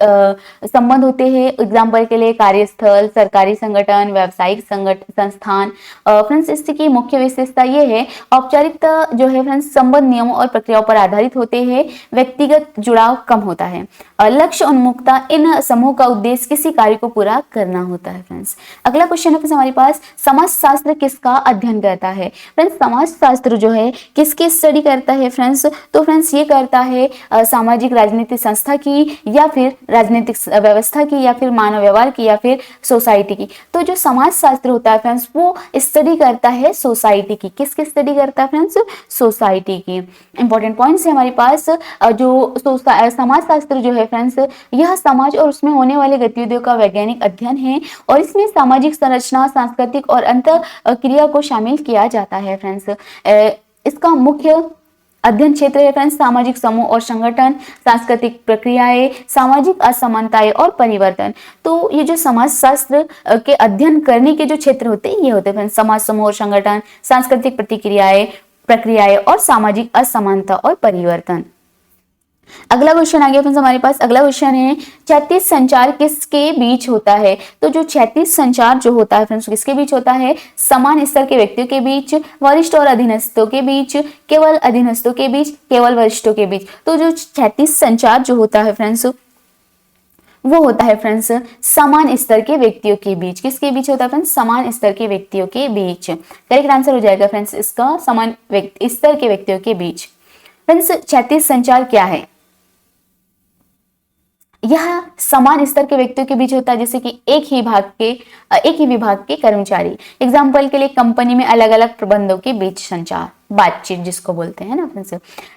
संबंध होते हैं। एग्जाम्पल के लिए कार्यस्थल, सरकारी संगठन, व्यावसायिक संस्थान। फ्रेंड्स इसकी मुख्य विशेषता ये है, औपचारिकता जो है फ्रेंड्स संबंध नियमों और प्रक्रियाओं पर आधारित होते हैं, व्यक्तिगत जुड़ाव कम होता है। लक्ष्य उन्मुखता, इन समूह का उद्देश्य किसी कार्य को पूरा करना होता है फ्रेंड्स। अगला क्वेश्चन है हमारे पास, समाजशास्त्र किसका अध्ययन करता है? फ्रेंड्स समाजशास्त्र जो है किसकी स्टडी करता है फ्रेंड्स? तो फ्रेंड्स ये करता है सामाजिक राजनीतिक संस्था की, या फिर राजनीतिक व्यवस्था की, या फिर मानव व्यवहार की, या फिर सोसाइटी की। तो जो समाजशास्त्र होता है फ्रेंड्स वो स्टडी करता है सोसाइटी की। किसकी स्टडी करता है फ्रेंड्स? सोसाइटी की। इंपॉर्टेंट पॉइंट्स है हमारे पास। जो समाजशास्त्र जो है फ्रेंड्स यह समाज और उसमें होने वाले गतिविधियों का वैज्ञानिक अध्ययन है, और इसमें सामाजिक संरचना, सांस्कृतिक और अंतर क्रिया को शामिल किया जाता है फ्रेंड्स। इसका मुख्य अध्ययन क्षेत्र है फ्रेंड्स सामाजिक समूह और संगठन, सांस्कृतिक प्रक्रियाएं, सामाजिक असमानताएं और परिवर्तन। तो ये जो समाजशास्त्र के अध्ययन करने के जो क्षेत्र होते हैं ये होते हैं फ्रेंड्स समाज, समूह और संगठन, सांस्कृतिक प्रक्रियाएं और सामाजिक असमानता और परिवर्तन। अगला क्वेश्चन आ गया फ्रेंड्स हमारे पास। अगला क्वेश्चन है, क्षैतिज संचार किसके बीच होता है? तो जो क्षैतिज संचार जो होता है फ्रेंड्स किसके बीच होता है? समान स्तर के व्यक्तियों के बीच, वरिष्ठ और अधीनस्थों के बीच, केवल अधीनस्थों के बीच, केवल वरिष्ठों के बीच। तो जो क्षैतिज संचार जो होता है फ्रेंड्स वो होता है फ्रेंड्स समान स्तर के व्यक्तियों के बीच। किसके बीच होता है फ्रेंड्स? समान स्तर के व्यक्तियों के बीच। करेक्ट आंसर हो जाएगा फ्रेंड्स इसका समान स्तर के व्यक्तियों के बीच। फ्रेंड्स क्षैतिज संचार क्या है? यह समान स्तर के व्यक्तियों के बीच होता है, जैसे कि एक ही विभाग के कर्मचारी। एग्जाम्पल के लिए कंपनी में अलग अलग प्रबंधों के बीच संचार, बातचीत जिसको बोलते हैं ना फ्रेंड्स।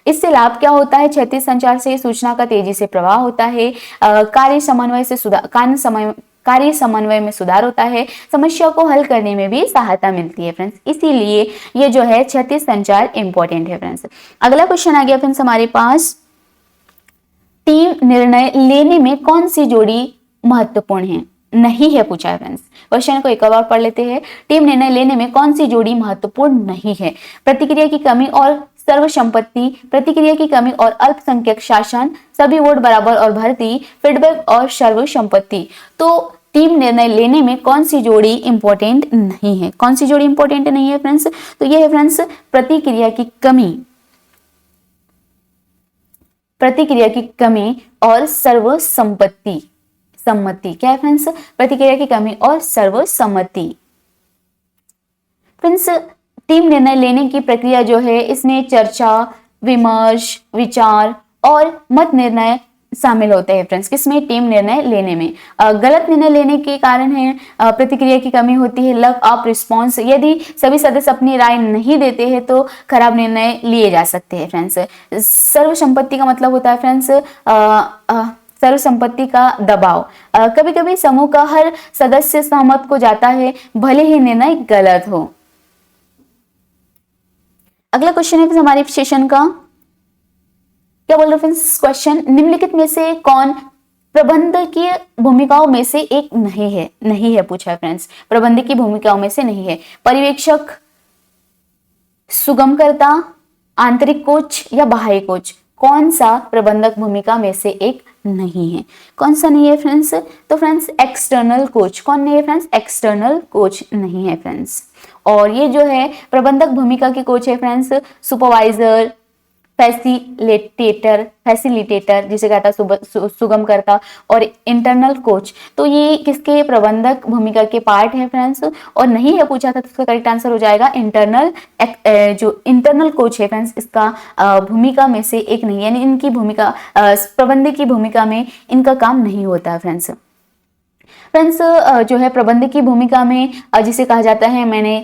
इससे लाभ क्या होता है? क्षैतिज संचार से सूचना का तेजी से प्रवाह होता है, कार्य समन्वय में सुधार होता है, समस्या को हल करने में भी सहायता मिलती है फ्रेंड्स। इसीलिए ये जो है क्षैतिज संचार इंपॉर्टेंट है फ्रेंड्स। अगला क्वेश्चन आ गया फ्रेंड्स हमारे पास, टीम निर्णय लेने में कौन सी जोड़ी महत्वपूर्ण है? नहीं है पूछा है फ्रेंड्स। क्वेश्चन को एक और बार पढ़ लेते हैं। टीम निर्णय लेने में कौन सी जोड़ी महत्वपूर्ण नहीं है? प्रतिक्रिया की कमी और सर्वसम्मति, प्रतिक्रिया की कमी और अल्पसंख्यक शासन, सभी वोट बराबर और भर्ती, फीडबैक और सर्वसम्मति। तो टीम निर्णय लेने में कौन सी जोड़ी इंपॉर्टेंट नहीं है? कौन सी जोड़ी इंपॉर्टेंट नहीं है फ्रेंड्स? तो ये है फ्रेंड्स प्रतिक्रिया की कमी, प्रतिक्रिया की कमी और सर्वसम्मति। सम्मति क्या है फ्रेंड्स? प्रतिक्रिया की कमी और सर्वसम्मति। फ्रेंड्स टीम निर्णय लेने की प्रक्रिया जो है इसमें चर्चा, विमर्श, विचार और मत निर्णय शामिल होते हैं फ्रेंड्स। किसमें? टीम निर्णय लेने में। गलत निर्णय लेने के कारण है प्रतिक्रिया की कमी होती है, लक ऑफ रिस्पॉन्स। यदि सभी सदस्य अपनी राय नहीं देते हैं तो खराब निर्णय लिए जा सकते हैं फ्रेंड्स। सर्वसम्मति का मतलब होता है फ्रेंड्स सर्वसम्मति का दबाव। कभी कभी समूह का हर सदस्य सहमत हो जाता है भले ही निर्णय गलत हो। अगला क्वेश्चन है हमारे सेशन का, क्या बोल रहे फ्रेंड्स क्वेश्चन, निम्नलिखित में से कौन प्रबंधकीय भूमिकाओं में से एक नहीं है पूछा है फ्रेंड्स। प्रबंधकीय भूमिकाओं में से नहीं है। पर्यवेक्षक, सुगमकर्ता, आंतरिक कोच या बाह्य कोच, कौन सा प्रबंधक भूमिका में से एक नहीं है? कौन सा नहीं है फ्रेंड्स? तो फ्रेंड्स एक्सटर्नल कोच। कौन नहीं है फ्रेंड्स? एक्सटर्नल कोच नहीं है फ्रेंड्स। और ये जो है प्रबंधक भूमिका के कोच है फ्रेंड्स सुपरवाइजर, फैसिलिटेटर जिसे कहता है सुगमकर्ता, और इंटरनल कोच। तो ये किसके प्रबंधक भूमिका के पार्ट है फ्रेंड्स? और नहीं है पूछा था तो इसका करेक्ट आंसर हो जाएगा इंटरनल। जो इंटरनल कोच है फ्रेंड्स इसका भूमिका में से एक नहीं, यानी इनकी भूमिका प्रबंधक की भूमिका में इनका काम नहीं होता है फ्रेंड्स। फ्रेंड्स जो है प्रबंधक की भूमिका में जिसे कहा जाता है मैंने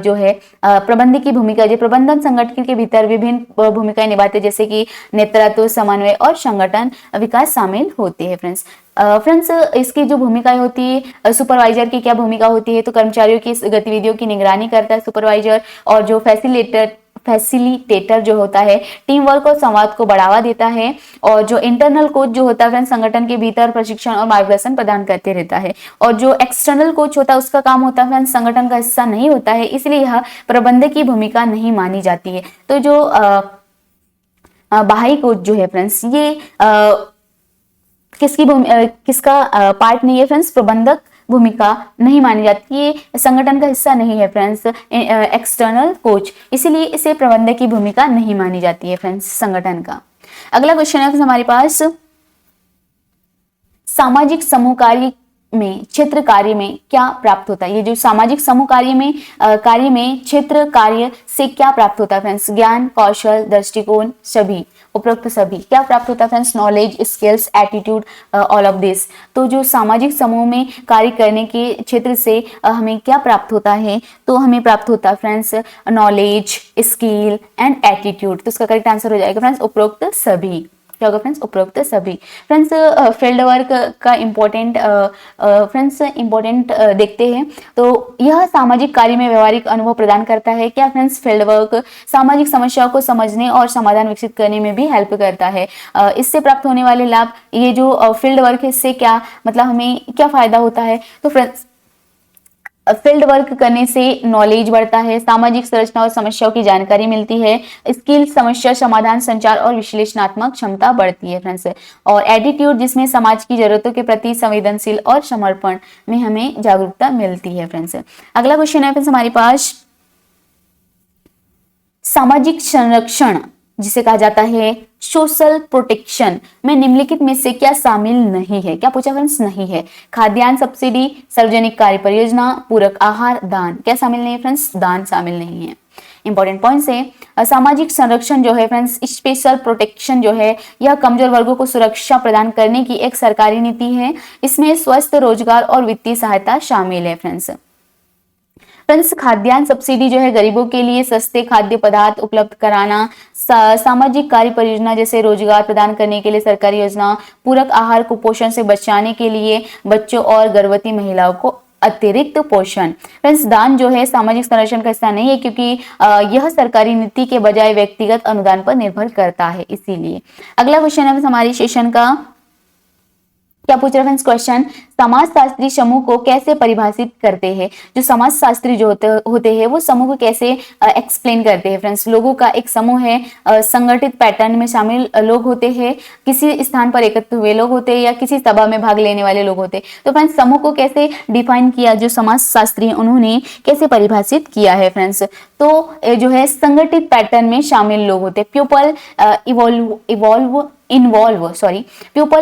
जो है प्रबंधक की भूमिका जो प्रबंधन संगठन के भीतर विभिन्न भूमिकाएं निभाते, जैसे कि नेतृत्व, समन्वय और संगठन विकास शामिल होते हैं फ्रेंड्स। फ्रेंड्स इसकी जो भूमिकाएं होती है, सुपरवाइजर की क्या भूमिका होती है? तो कर्मचारियों की गतिविधियों की निगरानी करता है सुपरवाइजर। और जो फैसिलिटेटर जो होता है टीम वर्क और संवाद को बढ़ावा देता है। और जो इंटरनल कोच जो होता है फ्रेंड्स संगठन के भीतर प्रशिक्षण और मार्गदर्शन प्रदान करते रहता है। और जो एक्सटर्नल कोच होता है उसका काम होता है फ्रेंड्स संगठन का हिस्सा नहीं होता है, इसलिए यह प्रबंधक की भूमिका नहीं मानी जाती है। तो जो बाह्य कोच जो है फ्रेंड्स ये किसका पार्ट नहीं है फ्रेंड्स? प्रबंधक भूमिका नहीं मानी जाती, ये संगठन का हिस्सा नहीं है फ्रेंड्स एक्सटर्नल कोच, इसीलिए इसे प्रबंधक की भूमिका नहीं मानी जाती है फ्रेंड्स संगठन का। अगला क्वेश्चन है हमारे पास, सामाजिक समूह कार्य में क्षेत्र कार्य में क्या प्राप्त होता है? ये जो सामाजिक समूह कार्य में क्षेत्र कार्य से क्या प्राप्त होता है फ्रेंड्स? ज्ञान, कौशल, दृष्टिकोण, सभी, उपरोक्त सभी। क्या प्राप्त होता है friends? Knowledge, skills, attitude, all of this. तो जो सामाजिक समूह में कार्य करने के क्षेत्र से हमें क्या प्राप्त होता है? तो हमें प्राप्त होता है friends knowledge, skill and attitude. तो इसका करेक्ट आंसर हो जाएगा फ्रेंड्स उपरोक्त सभी। क्या होगा फ्रेंड्स? उपरोक्त सभी। फ्रेंड्स फील्ड वर्क का इम्पोर्टेंट देखते हैं। तो यह सामाजिक कार्य में व्यवहारिक अनुभव प्रदान करता है। क्या फ्रेंड्स? फील्ड वर्क सामाजिक समस्याओं को समझने और समाधान विकसित करने में भी हेल्प करता है। इससे प्राप्त होने वाले लाभ, ये जो फील्ड वर्क है इससे क्या मतलब हमें क्या फायदा होता है? तो फ्रेंड्स फील्ड वर्क करने से नॉलेज बढ़ता है, सामाजिक संरचना और समस्याओं की जानकारी मिलती है, स्किल, समस्या समाधान, संचार और विश्लेषणात्मक क्षमता बढ़ती है फ्रेंड्स। और एटीट्यूड जिसमें समाज की जरूरतों के प्रति संवेदनशील और समर्पण में हमें जागरूकता मिलती है फ्रेंड्स। अगला क्वेश्चन है फ्रेंड्स हमारे पास, सामाजिक संरक्षण जिसे कहा जाता है सोशल प्रोटेक्शन में निम्नलिखित में से क्या शामिल नहीं है? क्या पूछा फ्रेंड्स? नहीं है। खाद्यान्न सब्सिडी, सार्वजनिक कार्य परियोजना, पूरक आहार, दान। क्या शामिल नहीं है फ्रेंड्स? दान शामिल नहीं है। इंपॉर्टेंट पॉइंट्स है, सामाजिक संरक्षण जो है फ्रेंड्स, स्पेशल प्रोटेक्शन जो है यह कमजोर वर्गों को सुरक्षा प्रदान करने की एक सरकारी नीति है। इसमें स्वस्थ रोजगार और वित्तीय सहायता शामिल है फ्रेंड्स। फ्रेंड्स खाद्यान्न सब्सिडी जो है गरीबों के लिए सस्ते खाद्य पदार्थ उपलब्ध कराना, सामाजिक कार्य परियोजना जैसे रोजगार प्रदान करने के लिए सरकारी योजना, पूरक आहार कुपोषण से बचाने के लिए बच्चों और गर्भवती महिलाओं को अतिरिक्त पोषण। फ्रेंड्स दान जो है सामाजिक संरक्षण का हिस्सा नहीं है, क्योंकि यह सरकारी नीति के बजाय व्यक्तिगत अनुदान पर निर्भर करता है, इसीलिए। अगला क्वेश्चन है हमारे सेशन का, क्या पूछ रहा है फ्रेंड्स क्वेश्चन, समाजशास्त्री समूह को कैसे परिभाषित करते हैं। जो समाजशास्त्री जो होते हैं वो समूह को कैसे एक्सप्लेन करते हैं फ्रेंड्स। लोगों का एक समूह है, संगठित पैटर्न में शामिल लोग होते हैं, किसी स्थान पर एकत्र हुए लोग होते हैं या किसी सभा में भाग लेने वाले लोग होते हैं। तो फ्रेंड्स समूह को कैसे डिफाइन किया, जो समाजशास्त्री उन्होंने कैसे परिभाषित किया है फ्रेंड्स। तो जो है संगठित पैटर्न में शामिल लोग होते हैं। People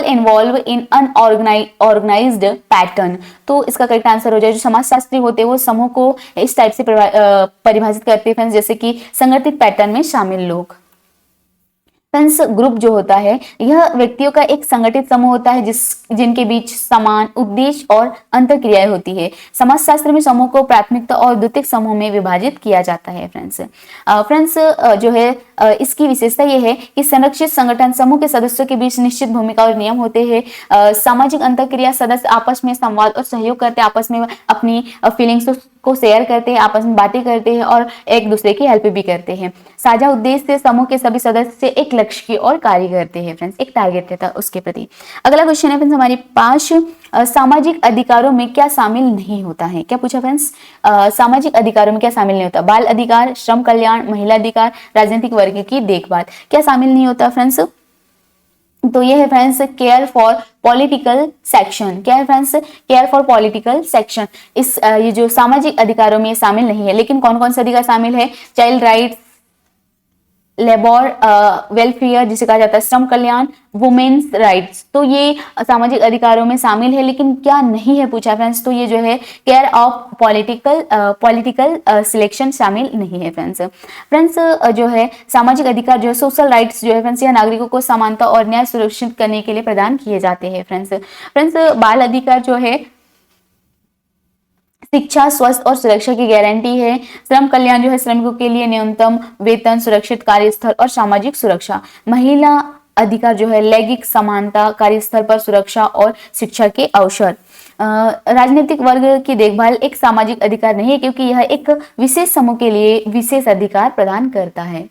involve in unorganised pattern. तो इसका करेक्ट आंसर हो जाए, जो समाजशास्त्री होते हैं वो समूह को इस टाइप से परिभाषित करते हैं फ्रेंड्स, जैसे कि संगठित पैटर्न में शामिल लोग। फ्रेंड्स ग्रुप जो होता है यह व्यक्तियों का एक संगठित समूह होता है जिनके बीच समान उद्देश्य और अंतरक्रियाएं होती है। समाजशास्त्र में समूह को प्राथमिकता और द्वितीयक समूह में विभाजित किया जाता है फ्रेंड्स जो है इसकी विशेषता यह है कि संरक्षित संगठन समूह के सदस्यों के बीच निश्चित भूमिका और नियम होते हैं। सामाजिक अंतरक्रिया, सदस्य आपस में संवाद और सहयोग करते हैं, आपस में अपनी फीलिंग्स को शेयर करते हैं, आपस में बातें करते हैं और एक दूसरे की हेल्प भी करते हैं। साझा उद्देश्य से समूह के सभी सदस्य एक लक्ष्य की ओर कार्य करते हैं फ्रेंड्स, एक टारगेट रहता है उसके प्रति। अगला क्वेश्चन है फ्रेंड्स हमारे पास, सामाजिक अधिकारों में क्या शामिल नहीं होता है। क्या पूछा फ्रेंड्स, सामाजिक अधिकारों में क्या शामिल नहीं होता। बाल अधिकार, श्रम कल्याण, महिला अधिकार, राजनीतिक वर्ग की देखभाल। क्या शामिल नहीं होता फ्रेंड्स, तो ये है friends care for political section. क्या है friends, care for political section. इस ये जो सामाजिक अधिकारों में शामिल नहीं है, लेकिन कौन कौन से अधिकार शामिल है, चाइल्ड राइट्स, लेबर वेलफेयर जिसे कहा जाता है, श्रम कल्याण, वुमेन्स राइट्स। तो ये सामाजिक अधिकारों में शामिल है, लेकिन क्या नहीं है पूछा फ्रेंड्स, तो ये जो है केयर ऑफ पॉलिटिकल सिलेक्शन शामिल नहीं है फ्रेंड्स जो है सामाजिक अधिकार जो है सोशल राइट्स जो है फ्रेंड्स, यह नागरिकों को समानता और न्याय सुरक्षित करने के लिए प्रदान किए जाते हैं फ्रेंड्स बाल अधिकार जो है शिक्षा, स्वास्थ्य और सुरक्षा की गारंटी है। श्रम कल्याण जो है श्रमिकों के लिए न्यूनतम वेतन, सुरक्षित कार्यस्थल और सामाजिक सुरक्षा। महिला अधिकार जो है लैंगिक समानता, कार्यस्थल पर सुरक्षा और शिक्षा के अवसर। राजनीतिक वर्ग की देखभाल एक सामाजिक अधिकार नहीं है, क्योंकि यह एक विशेष समूह के लिए विशेष अधिकार प्रदान करता है।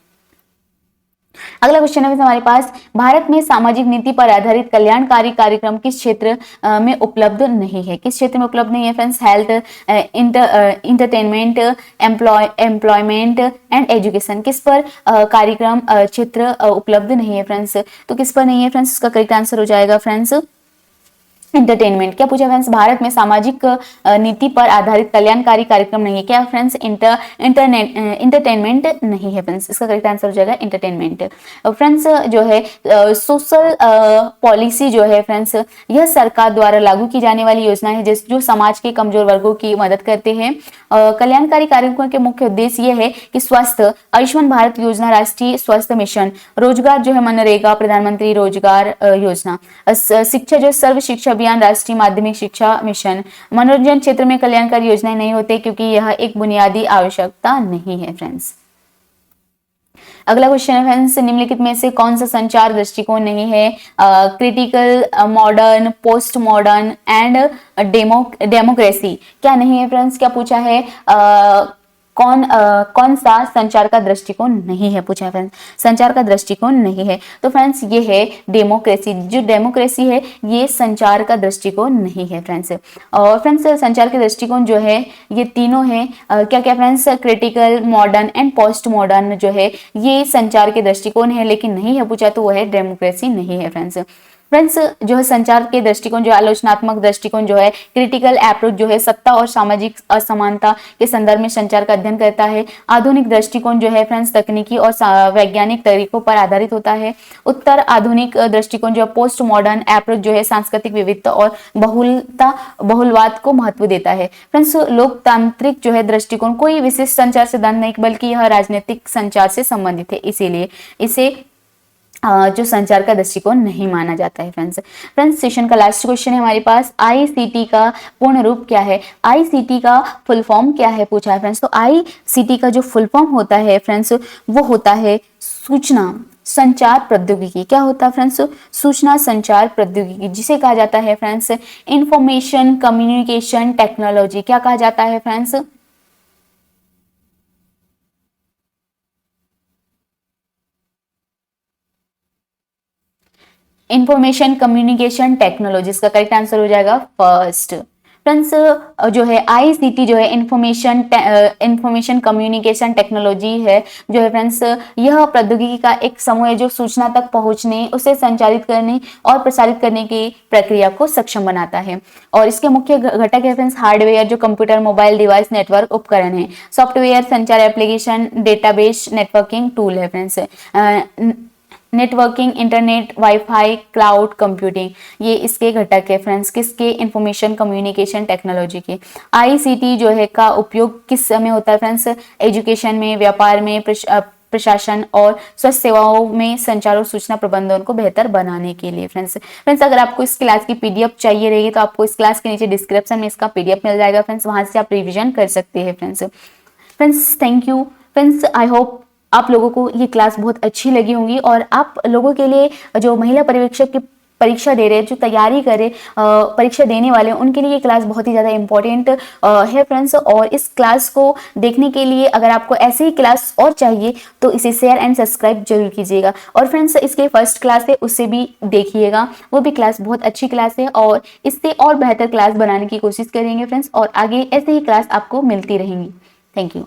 अगला क्वेश्चन है हमारे पास, भारत में सामाजिक नीति पर आधारित कल्याणकारी कार्यक्रम किस क्षेत्र में उपलब्ध नहीं है। किस क्षेत्र में उपलब्ध नहीं है friends, health, entertainment, employment and education. किस पर कार्यक्रम क्षेत्र उपलब्ध नहीं है फ्रेंड्स, तो किस पर नहीं है फ्रेंड्स, इसका करेक्ट आंसर हो जाएगा फ्रेंड्स इंटरटेनमेंट। क्या पूछा फ्रेंड्स, भारत में सामाजिक नीति पर आधारित कल्याणकारी कार्यक्रम नहीं है। क्या फ्रेंड्स, इंटरटेनमेंट नहीं है फ्रेंड्स, इसका करेक्ट आंसर हो जाएगा इंटरटेनमेंट। फ्रेंड्स जो है सोशल पॉलिसी जो है फ्रेंड्स, यह सरकार द्वारा लागू की जाने वाली योजना है जो समाज के कमजोर वर्गों की मदद करते हैं। कल्याणकारी कार्यक्रमों के मुख्य उद्देश्य यह है कि स्वास्थ्य, आयुष्मान भारत योजना, राष्ट्रीय स्वास्थ्य मिशन, रोजगार जो है मनरेगा, प्रधानमंत्री रोजगार योजना, शिक्षा जो सर्व शिक्षा अभियान, राष्ट्रीय माध्यमिक शिक्षा मिशन। मनोरंजन क्षेत्र में कल्याणकारी योजनाएं नहीं होते, क्योंकि यह एक बुनियादी आवश्यकता नहीं है फ्रेंड्स। अगला क्वेश्चन है फ्रेंड्स, निम्नलिखित में से कौन सा संचार दृष्टिकोण नहीं है। Critical, modern, post modern and democracy. क्या नहीं है फ्रेंड्स, क्या पूछा है, कौन सा संचार का दृष्टिकोण नहीं है पूछा है फ्रेंड्स, संचार का दृष्टिकोण नहीं है। तो फ्रेंड्स ये है डेमोक्रेसी। जो डेमोक्रेसी है ये संचार का दृष्टिकोण नहीं है फ्रेंड्स। और फ्रेंड्स संचार के दृष्टिकोण जो है ये तीनों है, क्या क्या friends, critical, modern and post modern जो है ये संचार के दृष्टिकोण है, लेकिन नहीं है पूछा तो वो है डेमोक्रेसी नहीं है फ्रेंड्स जो है संचार के दृष्टिकोण जो आलोचनात्मक दृष्टिकोण जो है, क्रिटिकल अप्रोच जो है सत्ता और सामाजिक असमानता के संदर्भ में संचार का अध्ययन करता है। आधुनिक दृष्टिकोण जो है फ्रेंड्स तकनीकी और वैज्ञानिक तरीकों पर आधारित होता है। उत्तर आधुनिक दृष्टिकोण जो पोस्ट मॉडर्न अप्रोच जो है सांस्कृतिक विविधता और बहुलवाद को महत्व देता है। फ्रेंड्स लोकतांत्रिक जो है दृष्टिकोण कोई विशिष्ट संचार सिद्धांत नहीं, बल्कि यह राजनीतिक संचार से संबंधित है, इसीलिए इसे जो संचार का दृष्टिकोण नहीं माना जाता है फ्रेंड्स सेशन का लास्ट क्वेश्चन है हमारे पास, आईसीटी का पूर्ण रूप क्या है। आईसीटी का फुल फॉर्म क्या है पूछा है फ्रेंड्स। तो आईसीटी का जो फुल फॉर्म होता है फ्रेंड्स वो होता है सूचना संचार प्रौद्योगिकी। क्या होता है फ्रेंड्स, सूचना संचार प्रौद्योगिकी, जिसे कहा जाता है फ्रेंड्स इंफॉर्मेशन कम्युनिकेशन टेक्नोलॉजी। क्या कहा जाता है फ्रेंड्स, इंफॉर्मेशन कम्युनिकेशन टेक्नोलॉजी, इसका करेक्ट आंसर हो जाएगा फर्स्ट। फ्रेंड्स जो है आईसीटी जो है इंफॉर्मेशन कम्युनिकेशन टेक्नोलॉजी है जो है फ्रेंड्स, यह प्रौद्योगिकी का एक समूह है जो सूचना तक पहुंचने, उसे संचालित करने और प्रसारित करने की प्रक्रिया को सक्षम बनाता है। और इसके मुख्य घटक है फ्रेंड्स हार्डवेयर जो कंप्यूटर, मोबाइल डिवाइस, नेटवर्क उपकरण है, सॉफ्टवेयर संचार एप्लीकेशन, डेटाबेस, नेटवर्किंग टूल है friends, networking, internet, wifi, cloud computing, ये इसके घटक है फ्रेंड्स, किसके, इंफॉर्मेशन कम्युनिकेशन टेक्नोलॉजी के। आईसीटी जो है का उपयोग किस समय होता है फ्रेंड्स, एजुकेशन में, व्यापार में, प्रशासन और स्वास्थ्य सेवाओं में संचार और सूचना प्रबंधन को बेहतर बनाने के लिए। फ्रेंड्स अगर आपको इस क्लास की पीडीएफ चाहिए रहेगी तो आपको इस क्लास के नीचे डिस्क्रिप्शन में इसका पीडीएफ मिल जाएगा फ्रेंड्स, वहां से आप रिविजन कर सकते हैं friends thank you friends, I hope आप लोगों को ये क्लास बहुत अच्छी लगी होंगी और आप लोगों के लिए जो महिला पर्यवेक्षक की परीक्षा दे रहे हैं, जो तैयारी कर रहे परीक्षा देने वाले हैं, उनके लिए ये क्लास बहुत ही ज़्यादा इंपॉर्टेंट है फ्रेंड्स। और इस क्लास को देखने के लिए अगर आपको ऐसी ही क्लास और चाहिए तो इसे शेयर एंड सब्सक्राइब जरूर कीजिएगा। और फ्रेंड्स इसके फर्स्ट क्लास है उसे भी देखिएगा, वो भी क्लास बहुत अच्छी क्लास है और इससे और बेहतर क्लास बनाने की कोशिश करेंगे फ्रेंड्स, और आगे ऐसे ही क्लास आपको मिलती रहेंगी। Thank you.